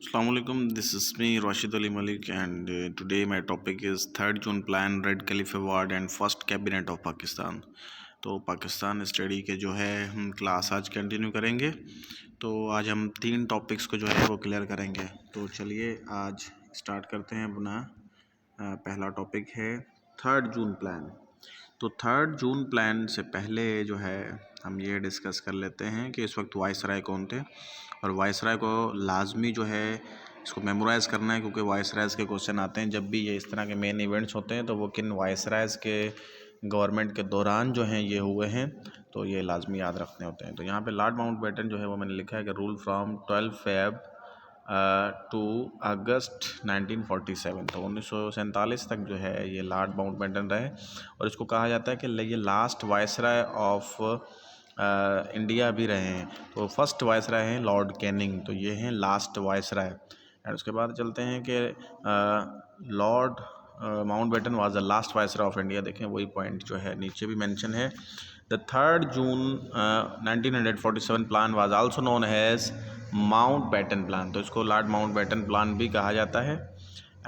Assalamualaikum. This is me Rashid Ali Malik, and today my topic is Third June Plan, Red Caliph Award and First Cabinet of Pakistan. तो Pakistan study के जो है हम class आज continue करेंगे। तो आज हम 3 टॉपिक्स को जो है वो क्लियर करेंगे। तो चलिए आज स्टार्ट करते हैं अपना पहला टॉपिक है थर्ड जून प्लान। तो थर्ड जून प्लान से पहले जो है हम ये डिस्कस कर लेते हैं कि इस वक्त वाइसराय कौन थे, और वाइसराय को लाजमी जो है इसको मेमोराइज़ करना है, क्योंकि वाइसरायज़ के क्वेश्चन आते हैं जब भी ये इस तरह के मेन इवेंट्स होते हैं। तो वो किन वाइसरायज़ के गवर्नमेंट के दौरान जो हैं ये हुए हैं, तो ये लाजमी याद रखने होते हैं। तो यहाँ पे लॉर्ड माउंटबेटन जो है वो मैंने लिखा है कि रूल फ्राम 12 फेब टू अगस्त 1947। तो 1947 तक जो है ये लॉर्ड माउंटबेटन रहे, और इसको कहा जाता है कि ये लास्ट वाइसराय ऑफ इंडिया भी रहे हैं। तो फर्स्ट वाइसराय हैं लॉर्ड कैनिंग, तो ये हैं लास्ट वाइसराय। एंड उसके बाद चलते हैं कि Lord Mountbatten was the last viceroy of India. देखें वही पॉइंट जो है नीचे भी मेंशन है। The third June 1947 plan was also known as Mountbatten plan. तो इसको लॉर्ड माउंटबेटन प्लान भी कहा जाता है।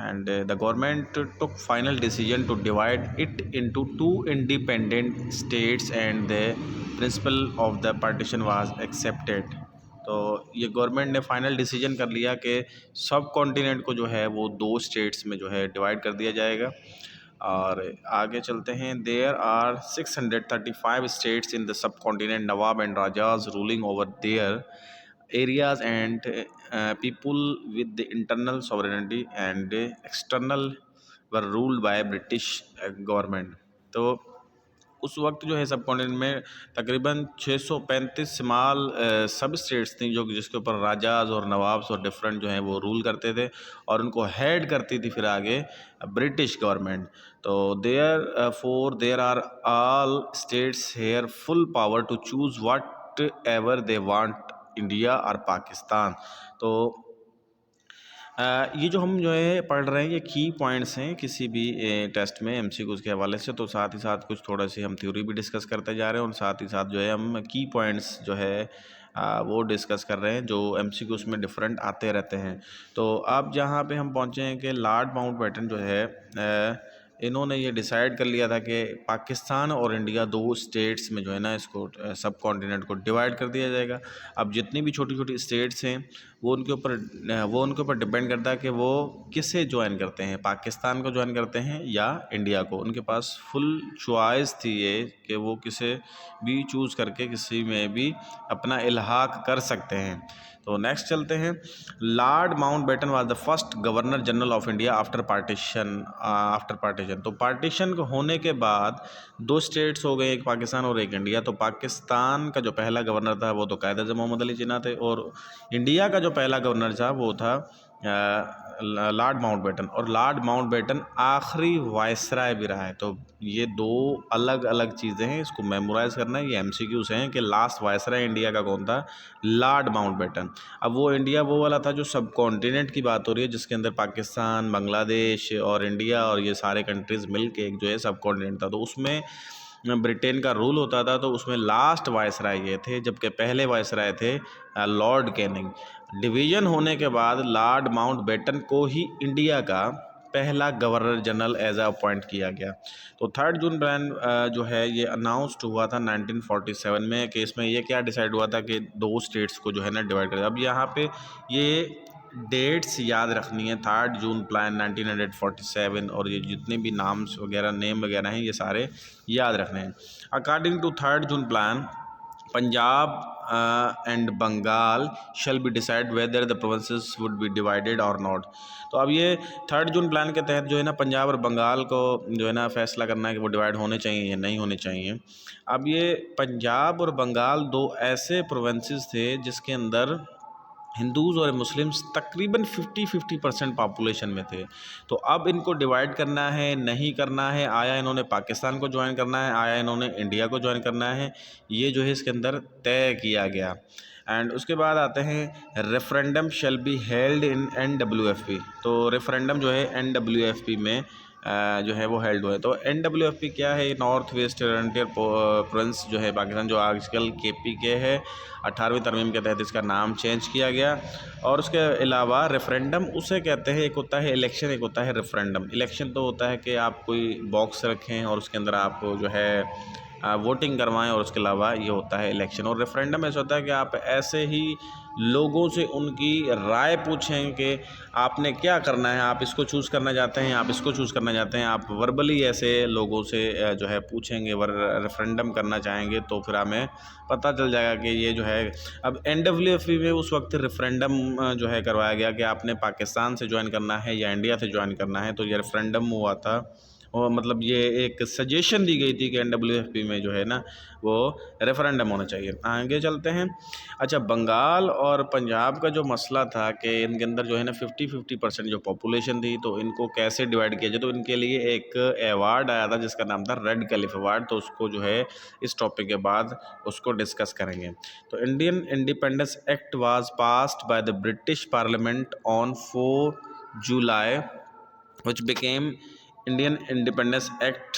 And the government took final decision to divide it into two independent states, and the principle of the partition was accepted. तो ये government ने final decision कर लिया कि सब कॉन्टिनेंट को जो है वो 2 स्टेट्स में जो है डिवाइड कर दिया जाएगा। और आगे चलते हैं। There are 635 states in the subcontinent, nawab and rajas ruling over there areas, and people with the internal sovereignty and external were ruled by British government। तो उस वक्त जो है सब कॉन्टिनेंट में तकरीबन 635 स्मॉल सब स्टेट्स थी जो जिसके ऊपर राजाज और नवाब्स और डिफरेंट जो हैं वो रूल करते थे, और उनको हेड करती थी फिर आगे ब्रिटिश गवर्नमेंट। तो there are all states here full power to choose whatever they want, India और पाकिस्तान। तो ये जो हम जो है पढ़ रहे हैं ये की पॉइंट्स हैं किसी भी टेस्ट में एमसीक्यूज़ के हवाले से। तो साथ ही साथ कुछ थोड़ा सी हम थ्योरी भी डिस्कस करते जा रहे हैं, और साथ ही साथ जो है हम की पॉइंट्स जो है वो डिस्कस कर रहे हैं जो एमसीक्यूज़ में डिफरेंट आते रहते हैं। तो अब जहाँ पे हम पहुँचे हैं कि लॉर्ड माउंटबेटन जो है इन्होंने ये डिसाइड कर लिया था कि पाकिस्तान और इंडिया 2 स्टेट्स में जो है ना इसको सब कॉन्टिनेंट को डिवाइड कर दिया जाएगा। अब जितनी भी छोटी छोटी स्टेट्स हैं वो उनके ऊपर डिपेंड करता है कि वो किसे ज्वाइन करते हैं, पाकिस्तान को ज्वाइन करते हैं या इंडिया को। उनके पास फुल चॉइस थी ये कि वो किसे भी चूज़ करके किसी में भी अपना इल्हाक कर सकते हैं। तो नेक्स्ट चलते हैं। Lord Mountbatten was the first governor general of India after partition. तो पार्टीशन होने के बाद 2 स्टेट्स हो गए, एक पाकिस्तान और एक इंडिया। तो पाकिस्तान का जो पहला गवर्नर था वो तो कायद-ए-आज़म मोहम्मद अली जिन्ना थे, और इंडिया का जो पहला गवर्नर था वो था लॉर्ड माउंटबेटन, और लॉर्ड माउंटबेटन आखिरी वाइसराय भी रहा है। तो ये 2 अलग अलग चीज़ें हैं, इसको मेमोराइज़ करना है। ये एमसीक्यूज़ हैं कि लास्ट वाइसराय इंडिया का कौन था, लॉर्ड माउंटबेटन। अब वो इंडिया वो वाला था जो सब कॉन्टिनेंट की बात हो रही है, जिसके अंदर पाकिस्तान, बांग्लादेश और इंडिया और ये सारे कंट्रीज़ मिल के एक जो है सब कॉन्टिनेंट था। तो उसमें ब्रिटेन का रूल होता था, तो उसमें लास्ट वाइसराय ये थे, जबकि पहले वाइसराय थे लॉर्ड कैनिंग। डिवीज़न होने के बाद लॉर्ड माउंटबेटन को ही इंडिया का पहला गवर्नर जनरल एज अपॉइंट किया गया। तो थर्ड जून प्लान जो है ये अनाउंस्ड हुआ था 1947 में, कि इसमें ये क्या डिसाइड हुआ था कि 2 स्टेट्स को जो है ना डिवाइड कर। अब यहाँ पे ये डेट्स याद रखनी है। थर्ड जून प्लान 1947, और ये जितने भी नाम्स वगैरह नेम वगैरह हैं ये सारे याद रखने हैं। According to third June plan, Punjab and Bengal shall be decide whether the provinces would be divided और नॉट। तो अब ये थर्ड जून प्लान के तहत जो है ना पंजाब और बंगाल को जो है ना फैसला करना है कि वो डिवाइड होने चाहिए या नहीं होने चाहिए। अब ये पंजाब और बंगाल 2 ऐसे प्रोविंसेस थे जिसके अंदर हिंदूज़ और मुस्लिम्स तकरीबन 50-50% पॉपुलेशन में थे। तो अब इनको डिवाइड करना है नहीं करना है, आया इन्होंने पाकिस्तान को ज्वाइन करना है, आया इन्होंने इंडिया को ज्वाइन करना है, ये जो है इसके अंदर तय किया गया। एंड उसके बाद आते हैं referendum shall be held in NWFP। तो रेफरेंडम जो है NWFP में जो है वो हेल्ड हुए। तो NWFP क्या है? नॉर्थ वेस्ट फ्रंटियर प्रोविंस जो है पाकिस्तान, जो आजकल KPK है, 18वीं तरमीम के तहत इसका नाम चेंज किया गया। और उसके अलावा रेफरेंडम उसे कहते हैं, एक होता है इलेक्शन, एक होता है रेफरेंडम। इलेक्शन तो होता है कि आप कोई बॉक्स रखें और उसके अंदर आप जो है वोटिंग करवाएं, और उसके अलावा ये होता है इलेक्शन। और रेफरेंडम ऐसा होता है कि आप ऐसे ही लोगों से उनकी राय पूछें कि आपने क्या करना है, आप इसको चूज़ करना चाहते हैं, आप इसको चूज़ करना चाहते हैं। आप वर्बली ऐसे लोगों से जो है पूछेंगे, रेफरेंडम करना चाहेंगे, तो फिर हमें पता चल जाएगा कि ये जो है। अब NWFP में उस वक्त रेफरेंडम जो है करवाया गया कि आपने पाकिस्तान से ज्वाइन करना है या इंडिया से ज्वाइन करना है, तो ये रेफरेंडम हुआ था। और मतलब ये एक सजेशन दी गई थी कि NWFP में जो है ना वो रेफरेंडम होना चाहिए। आगे चलते हैं। अच्छा, बंगाल और पंजाब का जो मसला था कि इनके अंदर जो है ना 50-50% जो पॉपुलेशन थी, तो इनको कैसे डिवाइड किया जाए, तो इनके लिए एक अवार्ड आया था जिसका नाम था रेड कैलिफ अवार्ड। तो उसको जो है इस टॉपिक के बाद उसको डिस्कस करेंगे। तो Indian independence act was passed by the British parliament on 4 July which became Indian Independence Act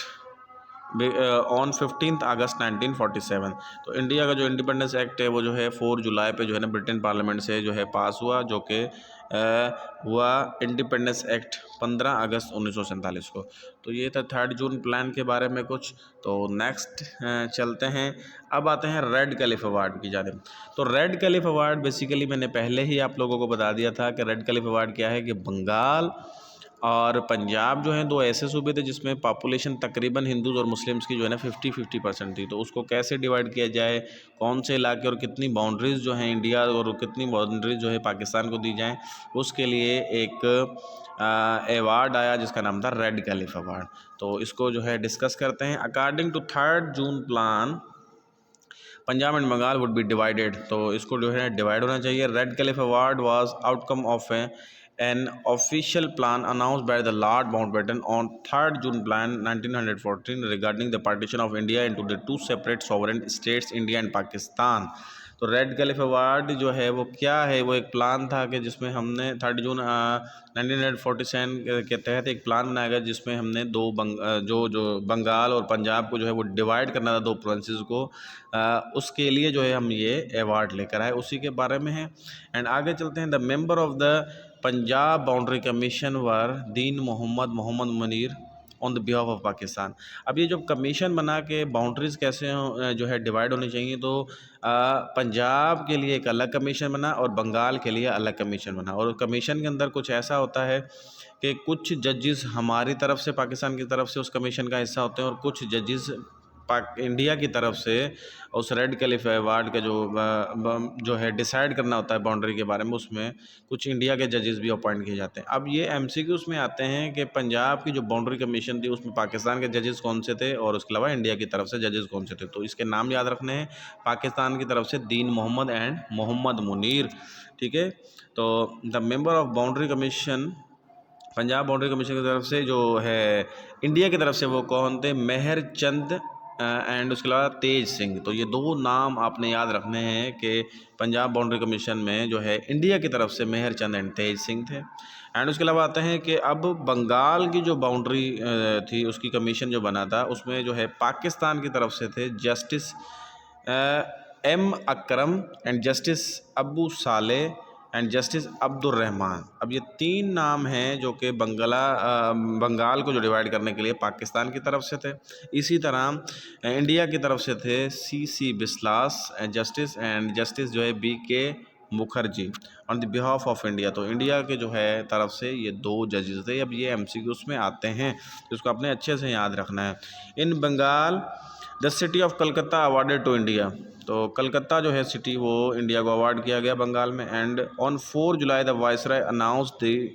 on 15 अगस्त 1947। तो इंडिया का जो इंडिपेंडेंस एक्ट है वो जो है 4 जुलाई पे जो है ना ब्रिटेन पार्लियामेंट से जो है पास हुआ, जो कि हुआ इंडिपेंडेंस एक्ट 15 अगस्त 1947 को। तो ये था 3 जून प्लान के बारे में कुछ। तो नेक्स्ट चलते हैं। अब आते हैं रेड कैलिफ अवार्ड की जानिब। तो रेड कैलिफ अवार्ड बेसिकली मैंने पहले ही आप लोगों को बता दिया था कि रेड कैलिफ अवार्ड क्या है, कि बंगाल और पंजाब जो हैं दो ऐसे सूबे थे जिसमें पॉपुलेशन तकरीबन हिंदूज़ और मुस्लिम्स की जो है ना 50-50% थी। तो उसको कैसे डिवाइड किया जाए, कौन से इलाके और कितनी बाउंड्रीज़ जो हैं इंडिया और कितनी बाउंड्रीज जो है पाकिस्तान को दी जाएं, उसके लिए एक अवार्ड आया जिसका नाम था रेड कैलिफ अवार्ड। तो इसको जो है डिस्कस करते हैं। According to 3 June plan, Punjab and Bengal would be divided. तो इसको जो है डिवाइड होना चाहिए। Radcliffe award was outcome of an official plan announced by the Lord Mountbatten on 3rd June plan 1914 regarding the partition of India into the two separate sovereign states, India and Pakistan। तो red caliph award जो है वो क्या है, वो एक plan था कि जिसमें हमने 3 जून 1947 के तहत एक प्लान बनाया गया जिसमें हमने जो बंगाल और पंजाब को जो है वो डिवाइड करना था, दो प्रोविंसेस को। उसके लिए जो है हम ये अवार्ड लेकर आए, उसी के बारे में है। एंड आगे चलते हैं। The member of the Punjab boundary commission were Din Mohammad Munir on the behalf of Pakistan. अब ये जो कमीशन बना के बाउंड्रीज़ कैसे जो है डिवाइड होनी चाहिए, तो पंजाब के लिए एक अलग कमीशन बना और बंगाल के लिए अलग कमीशन बना। और कमीशन के अंदर कुछ ऐसा होता है कि कुछ जजेस हमारी तरफ से, पाकिस्तान की तरफ से उस कमीशन का हिस्सा होते हैं, और कुछ जजेस इंडिया की तरफ से उस रेड कैलिफ अवार्ड का जो है डिसाइड करना होता है बाउंड्री के बारे में, उसमें कुछ इंडिया के जजेस भी अपॉइंट किए जाते हैं। अब ये MCQs में आते हैं कि पंजाब की जो बाउंड्री कमीशन थी उसमें पाकिस्तान के जजेस कौन से थे और उसके अलावा इंडिया की तरफ से जजेस कौन से थे। तो इसके नाम याद रखने हैं। पाकिस्तान की तरफ से दीन मोहम्मद एंड मोहम्मद मुनीर, ठीक है। तो the member of boundary commission, Punjab boundary commission की तरफ से जो है इंडिया की तरफ से वो कौन थे, मेहर चंद एंड उसके अलावा तेज सिंह। तो ये दो नाम आपने याद रखने हैं कि पंजाब बाउंड्री कमीशन में जो है इंडिया की तरफ से मेहर चंद एंड तेज सिंह थे। एंड उसके अलावा आते हैं कि अब बंगाल की जो बाउंड्री थी उसकी कमीशन जो बना था उसमें जो है पाकिस्तान की तरफ से थे justice M Akram and justice Abu साले एंड जस्टिस अब्दुर्रहमान। अब ये 3 नाम हैं जो कि बंगाल को जो डिवाइड करने के लिए पाकिस्तान की तरफ से थे। इसी तरह इंडिया की तरफ से थे CC बिस्लास जस्टिस एंड जस्टिस जो है BK Mukherjee on the behalf of India. तो इंडिया के जो है तरफ से ये 2 जजेस थे। अब ये MCQs में आते हैं तो इसको आपने अच्छे से याद रखना है। In Bengal the city of Calcutta awarded to India. तो कलकत्ता जो है सिटी वो इंडिया को अवार्ड किया गया बंगाल में। And on 4 July the viceroy announce the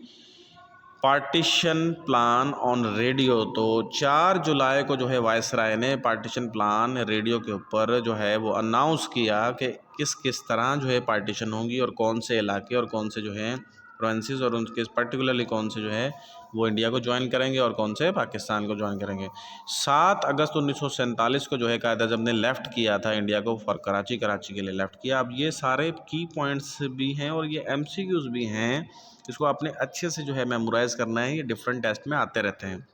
partition plan on radio. तो 4 जुलाई को जो है वायसराय ने पार्टीशन प्लान रेडियो के ऊपर जो है वो अनाउंस किया कि किस किस तरह जो है पार्टीशन होगी और कौन से इलाके और कौन से जो है प्रोविंसेस और उनके पर्टिकुलरली कौन से जो है वो इंडिया को ज्वाइन करेंगे और कौन से पाकिस्तान को ज्वाइन करेंगे। 7 अगस्त 1947 को जो है कायद-ए-आज़म ने लेफ़्ट किया था इंडिया को फॉर कराची के लिए लेफ़्ट किया। अब ये सारे की पॉइंट्स भी हैं और ये MCQs भी हैं, इसको आपने अच्छे से जो है मेमोराइज़ करना है, ये डिफरेंट टेस्ट में आते रहते हैं।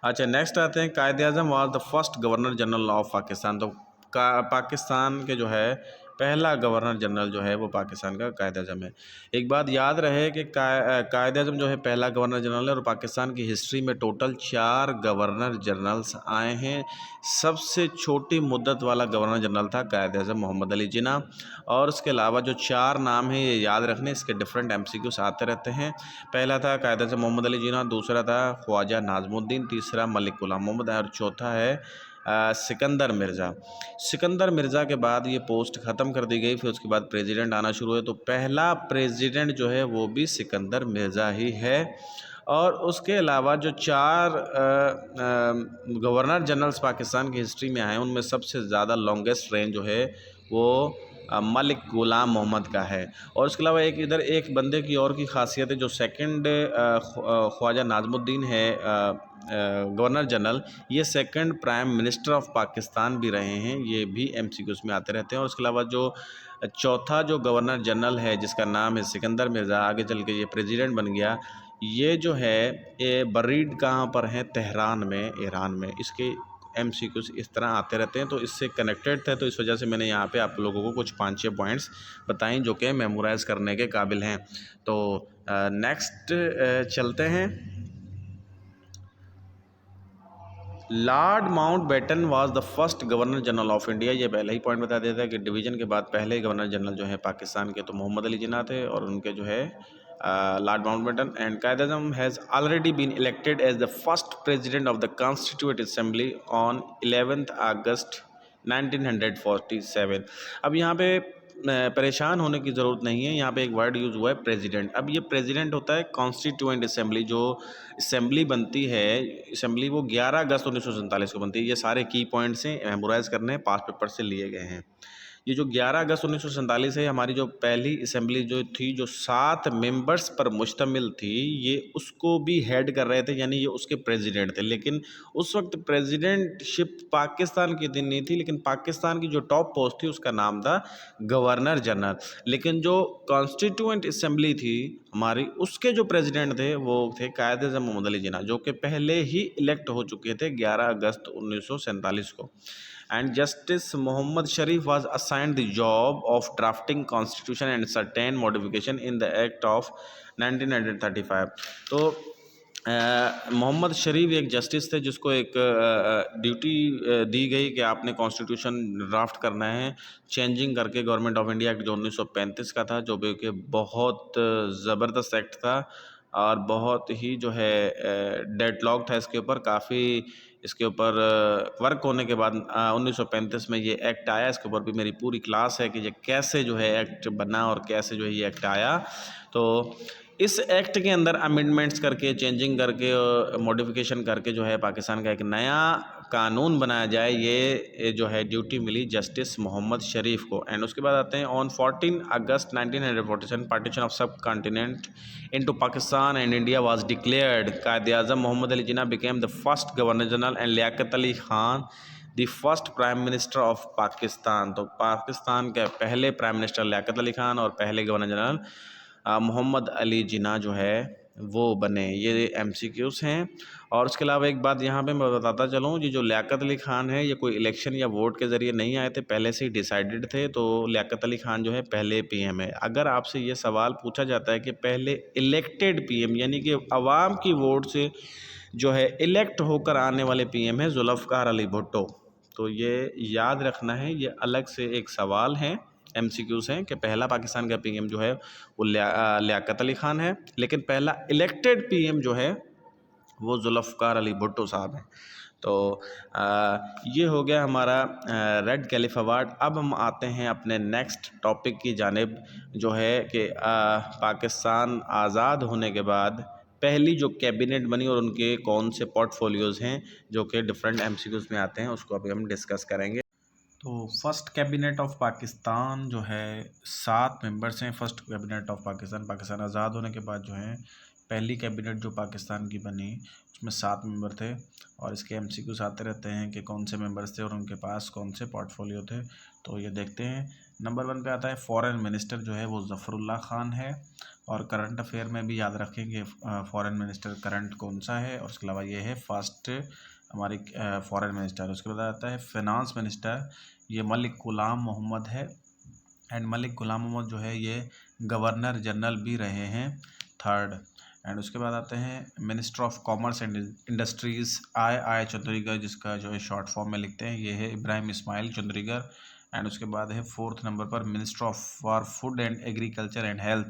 अच्छा, नेक्स्ट आते हैं, Quaid Azam was the first governor general of Pakistan. तो पाकिस्तान के जो है पहला गवर्नर जनरल जो है वो पाकिस्तान का कायद आज़म है। एक बात याद रहे कि कायद आज़म जो है पहला गवर्नर जनरल है, और पाकिस्तान की हिस्ट्री में टोटल 4 गवर्नर जनरल्स आए हैं। सबसे छोटी मुद्दत वाला गवर्नर जनरल था कायद आज़म मोहम्मद अली जिन्ना। और उसके अलावा जो 4 नाम हैं ये याद रखने, इसके डिफरेंट MCQs आते रहते हैं। पहला था कायद आज़म मोहम्मद अली जिन्ना, दूसरा था ख्वाजा नाज़मुद्दीन, तीसरा मलिक गुलाम मोहम्मद और चौथा है सिकंदर मिर्ज़ा। सिकंदर मिर्ज़ा के बाद ये पोस्ट ख़त्म कर दी गई, फिर उसके बाद प्रेसिडेंट आना शुरू हुए। तो पहला प्रेसिडेंट जो है वो भी सिकंदर मिर्ज़ा ही है। और उसके अलावा जो 4 गवर्नर जनरल्स पाकिस्तान की हिस्ट्री में आए हैं, उनमें सबसे ज़्यादा लॉन्गेस्ट रेंज जो है वो मलिक गुलाम मोहम्मद का है। और उसके अलावा एक इधर एक बंदे की और की खासियत है, जो सेकंड ख्वाजा नाज़मुद्दीन है गवर्नर जनरल, ये second prime minister of Pakistan भी रहे हैं। ये भी MCQs में आते रहते हैं। और उसके अलावा जो चौथा जो गवर्नर जनरल है जिसका नाम है सिकंदर मिर्ज़ा, आगे चल के ये प्रेसिडेंट बन गया, ये जो है ये बरीड कहाँ पर है, तेहरान में, ईरान में। इसके MCQs इस तरह आते रहते हैं, तो इससे कनेक्टेड थे, तो इस वजह से मैंने यहाँ पे आप लोगों को कुछ 5-6 पॉइंट्स बताएं जो कि मेमोराइज़ करने के काबिल हैं। तो नेक्स्ट चलते हैं। Lord Mountbatten was the first governor general of India. ये पहले ही पॉइंट बता देता है कि डिवीज़न के बाद पहले गवर्नर जनरल जो है पाकिस्तान के तो मोहम्मद अली जिन्ना थे, और उनके जो है Lord Mountbatten. And Quaid Azam has already been elected as the first president of the constituent assembly on 11 August 1947। अब यहाँ पे परेशान होने की ज़रूरत नहीं है, यहाँ पे एक वर्ड यूज़ हुआ है प्रेसिडेंट। अब ये प्रेसिडेंट होता है कॉन्स्टिट्यूएंट असेंबली, जो असेंबली बनती है, असेंबली वो 11 अगस्त 1947 को बनती है। ये सारे की पॉइंट्स हैं, मेमोराइज़ करने हैं, पास पेपर से लिए गए हैं। ये जो 11 अगस्त 1947 है, हमारी जो पहली असेंबली जो थी, जो 7 मेंबर्स पर मुश्तमिल थी, ये उसको भी हेड कर रहे थे, यानी ये उसके प्रेसिडेंट थे। लेकिन उस वक्त प्रेसिडेंटशिप पाकिस्तान की दिन नहीं थी, लेकिन पाकिस्तान की जो टॉप पोस्ट थी उसका नाम था गवर्नर जनरल। लेकिन जो कॉन्स्टिट्यूएंट असेंबली थी हमारी, उसके जो प्रेसिडेंट थे वो थे कायद आज़म मोहम्मद अली जिन्ना, जो कि पहले ही इलेक्ट हो चुके थे 11 अगस्त 1947 को। And Justice Muhammad Sharif was assigned the job of drafting constitution and certain modification in the Act of 1935। तो मोहम्मद शरीफ एक जस्टिस थे जिसको एक ड्यूटी दी गई कि आपने कॉन्स्टिट्यूशन ड्राफ्ट करना है, चेंजिंग करके गवर्नमेंट ऑफ इंडिया एक्ट जो 1935 का था, जो कि बहुत ज़बरदस्त एक्ट था और बहुत ही जो है डेडलॉक था इसके ऊपर। काफ़ी इसके ऊपर वर्क होने के बाद 1935 में ये एक्ट आया। इसके ऊपर भी मेरी पूरी क्लास है कि ये कैसे जो है एक्ट बना और कैसे जो है ये एक्ट आया। तो इस एक्ट के अंदर अमेंडमेंट्स करके, चेंजिंग करके, मॉडिफिकेशन करके जो है पाकिस्तान का एक नया कानून बनाया जाए, ये जो है ड्यूटी मिली जस्टिस मोहम्मद शरीफ को। एंड उसके बाद आते हैं on 14 August 1947 partition of subcontinent into Pakistan and India was declared. Quaid Azam Mohammad Ali Jinnah became the first governor general and Liaquat Ali Khan the first prime minister of Pakistan. तो पाकिस्तान के पहले प्राइम मिनिस्टर लियाकत अली खान और पहले गवर्नर जनरल मोहम्मद अली जिन्ना जो है वो बने। ये MCQs हैं। और उसके अलावा एक बात यहाँ पे मैं बताता चलूँ, ये जो लियाकत अली ख़ान है ये कोई इलेक्शन या वोट के ज़रिए नहीं आए थे, पहले से ही डिसाइडेड थे। तो लियाकत अली ख़ान जो है पहले PM है। अगर आपसे ये सवाल पूछा जाता है कि पहले इलेक्टेड PM यानी कि आवाम की वोट से जो है इलेक्ट होकर आने वाले PM है जुल्फ़िकार अली भुट्टो, तो ये याद रखना है, ये अलग से एक सवाल है, MCQs हैं कि पहला पाकिस्तान का PM जो है वो लियाकत अली ख़ान है, लेकिन पहला इलेक्टेड PM जो है वो जुल्फ़िकार अली भुट्टो साहब हैं। तो ये हो गया हमारा रेड कैलिफ अवार्ड। अब हम आते हैं अपने नेक्स्ट टॉपिक की जानिब, जो है कि पाकिस्तान आज़ाद होने के बाद पहली जो कैबिनेट बनी और उनके कौन से पोर्टफोलियोज़ हैं जो कि डिफरेंट MCQs में आते हैं, उसको अभी हम डिस्कस करेंगे। तो फर्स्ट कैबिनेट ऑफ पाकिस्तान जो है 7 मेंबर्स हैं। First cabinet of Pakistan, Pakistan आज़ाद होने के बाद जो है पहली कैबिनेट जो पाकिस्तान की बनी उसमें 7 मेंबर थे। और इसके MCQs आते रहते हैं कि कौन से मेंबर्स थे और उनके पास कौन से पोर्टफोलियो थे। तो ये देखते हैं। नंबर 1 पे आता है फॉरेन मिनिस्टर जो है वो ज़फ़रुल्लाह खान है, और करंट अफेयर में भी याद रखेंगे फॉरेन मिनिस्टर करंट कौन सा है, और उसके अलावा ये है फर्स्ट हमारी फॉरेन मिनिस्टर। उसके बाद आता है फिनांस मिनिस्टर, ये मलिक ग़ुलाम मोहम्मद है, एंड मलिक ग़ुलाम मोहम्मद जो है ये गवर्नर जनरल भी रहे हैं, थर्ड। एंड उसके बाद आते हैं minister of commerce and industries I Chundrigar, जिसका जो है शॉर्ट फॉर्म में लिखते हैं, ये है इब्राहिम इस्माइल चंद्रीगर। एंड उसके बाद है 4th नंबर पर minister of for food and agriculture and health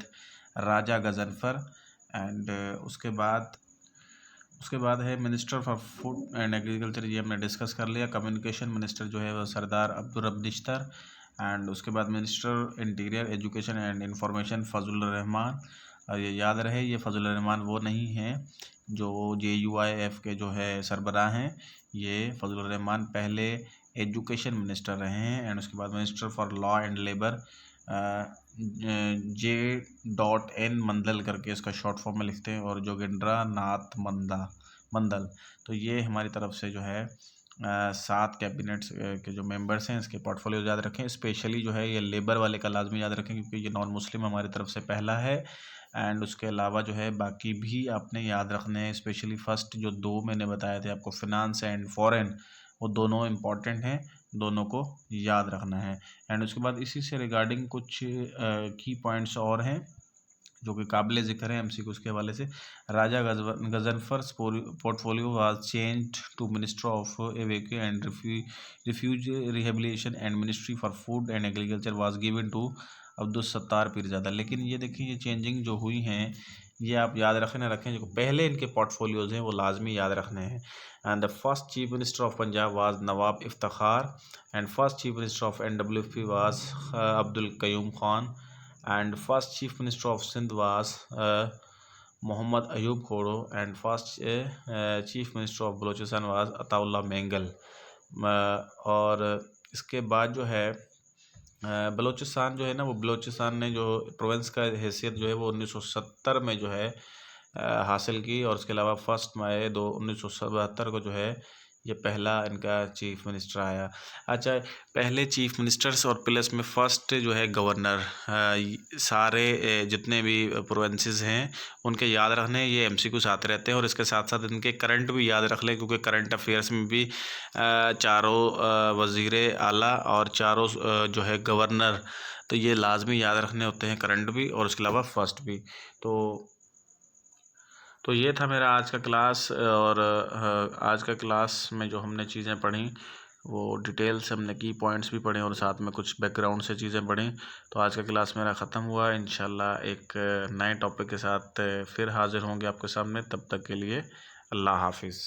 Raja Ghazanfar. And उसके बाद है minister for food and agriculture, ये हमने डिस्कस कर लिया। कम्युनिकेशन मिनिस्टर जो है वो सरदार अब्दुल रब निश्तर। एंड उसके बाद minister interior education and information Fazal Rahman, और ये याद रहे ये फजल रहमान वो नहीं हैं जो JUIF के जो है सरबराह हैं, ये फजल रहमान पहले एजुकेशन मिनिस्टर रहे हैं। एंड उसके बाद minister for law and labour J.N मंदल करके इसका शॉर्ट फॉर्म में लिखते हैं, और जोगिंद्रा नाथ मंदल। तो ये हमारी तरफ से जो है 7 कैबिनेट्स के जो मेंबर्स हैं इसके पोर्टफोलियो याद रखें। स्पेशली जो है ये लेबर वाले का लाजमी याद रखें, क्योंकि ये नॉन मुस्लिम हमारी तरफ से पहला है। एंड उसके अलावा जो है बाकी भी आपने याद रखने हैं, स्पेशली फर्स्ट जो 2 मैंने बताए थे आपको, फिनांस एंड फॉरेन, वो दोनों इम्पॉर्टेंट हैं, दोनों को याद रखना है। एंड उसके बाद इसी से रिगार्डिंग कुछ की पॉइंट्स और हैं जो कि काबिल ज़िक्र है MCQ के हवाले से। Raja Ghazanfar's portfolio was changed to minister of evacuee and refugee rehabilitation and ministry for food and agriculture was given to Abdul Sattar Pirzada. लेकिन ये देखिए ये चेंजिंग जो हुई हैं ये आप याद रखें ना रखें, जो पहले इनके पोर्टफोलियोज़ हैं वो लाजमी याद रखने हैं। And the first chief minister of Punjab was Nawab Iftar, and first chief minister of NWP was Abdul Qayyum Khan, and first chief minister of Sindh was Muhammad Ayub Khoro, and first chief minister of Balochistan was Ataullah Mengal। और इसके बाद जो है बलूचिस्तान जो है ना, वो बलूचिस्तान ने जो प्रोविंस का हैसियत जो है वो 1970 में जो है हासिल की, और उसके अलावा 1 मई 1972 को जो है ये पहला इनका चीफ मिनिस्टर आया। अच्छा, पहले चीफ मिनिस्टर्स और प्लस में फर्स्ट जो है गवर्नर, सारे जितने भी प्रोविंसेस हैं उनके याद रखने, ये MCQ आते रहते हैं, और इसके साथ साथ इनके करंट भी याद रख लें, क्योंकि करंट अफेयर्स में भी चारों वज़ीर आला और चारों जो है गवर्नर, तो ये लाजमी याद रखने होते हैं, करंट भी और उसके अलावा फर्स्ट भी। तो ये था मेरा आज का क्लास, और आज का क्लास में जो हमने चीज़ें पढ़ी वो डिटेल से हमने की पॉइंट्स भी पढ़े और साथ में कुछ बैकग्राउंड से चीज़ें पढ़ी। तो आज का क्लास मेरा ख़त्म हुआ। इंशाल्लाह एक नए टॉपिक के साथ फिर हाज़िर होंगे आपके सामने। तब तक के लिए अल्लाह हाफिज़।